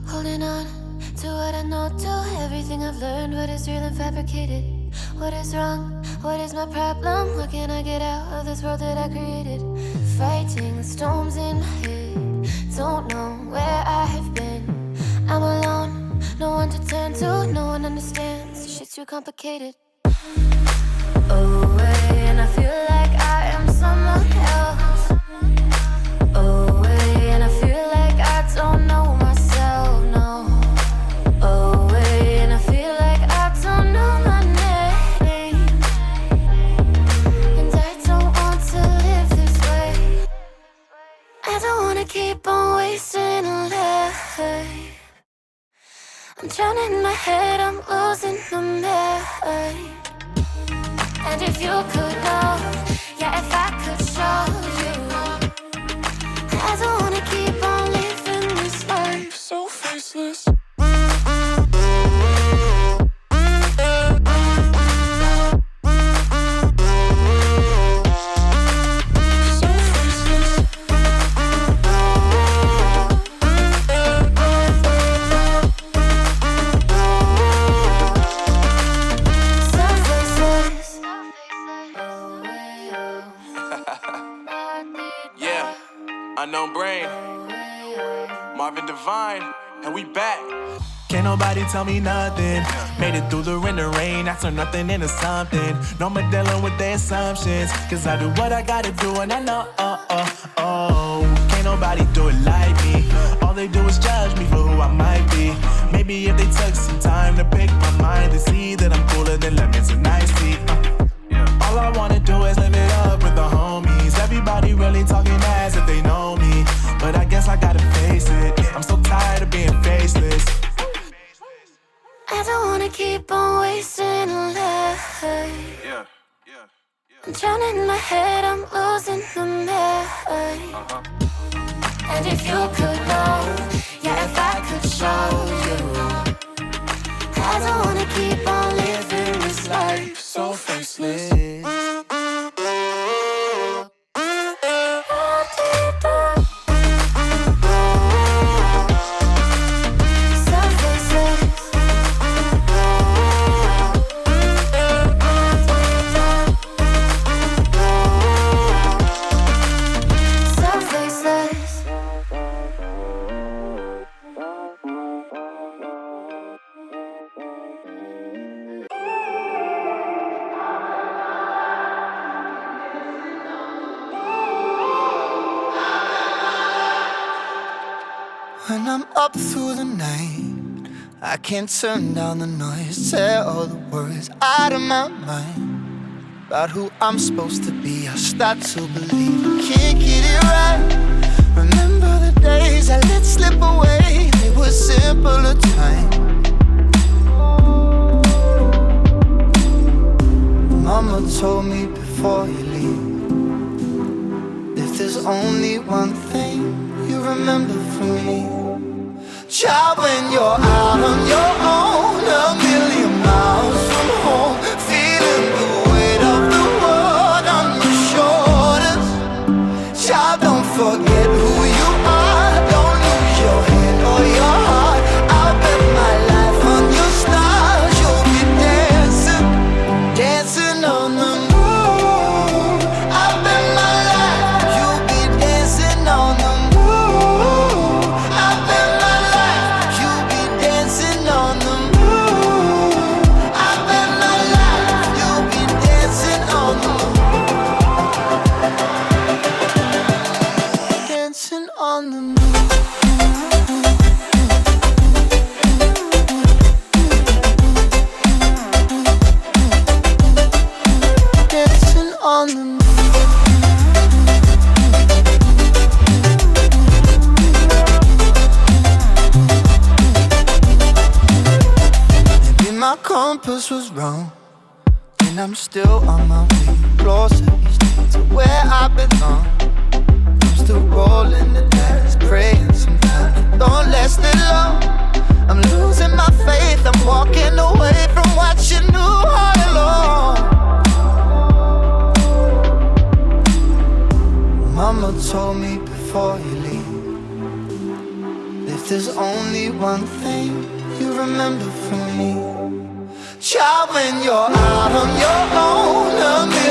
Holding on to what I know, to everything I've learned. What is real and fabricated? What is wrong? What is my problem? How can I get out of this world that I created? Fighting the storms in my head. Don't know where I have been. I'm alone, no one to turn to. No one understands, shit's too complicated. Away, and I feel like I am someone else. Away, and I feel like I don't know myself, no. Away, and I feel like I don't know my name. And I don't want to live this way. I don't wanna keep on wasting a life. I'm drowning in my head, I'm losing my mind. And if you could know, yeah, if I could show you, I don't wanna keep on living this life so faceless. Unknown Brain, Marvin Devine, and we back. Can't nobody tell me nothing. Made it through the rain and rain. I turned nothing into something. No more dealing with their assumptions. Cause I do what I gotta do and I know, can't nobody do it like me. All they do is judge me for who I might be. Maybe if they took some time to pick my mind, they see that I'm cooler than lemons and iced tea. All I wanna do is live it up with the homies. Everybody really talking as if they know me, but I guess I gotta face it. I'm so tired of being faceless. I don't wanna keep on wasting a life. I'm drowning in my head, I'm losing my mind. And if you could know, yeah, if I could show you, I don't wanna keep on living this life so faceless. When I'm up through the night, I can't turn down the noise. Tear all the words out of my mind about who I'm supposed to be. I start to believe I can't get it right. Remember the days I let slip away. They were simpler times. Mama told me before you leave, if there's only one thing you remember from me, child, when you're out on your own, a million miles from home, feeling the weight of the world on your shoulders. Child, don't forget who you are. Don't lose your head or your heart. I'll bet my life on your stars. You'll be dancing, dancing on the moon. I'll bet my life you'll be dancing on the moon. I'll bet my life you'll be dancing on the moon. I'll bet my life you'll be dancing on the moon. Dancing on the moon. Dancing on the moon. Maybe my compass was wrong, and I'm still on my way closer each day to where I belong. I'm still rolling the dice, praying sometimes it don't last that long. I'm losing my faith, I'm walking away from what you knew all along. Mama told me before you leave, if there's only one thing you remember from me. Child, when you're out on your own,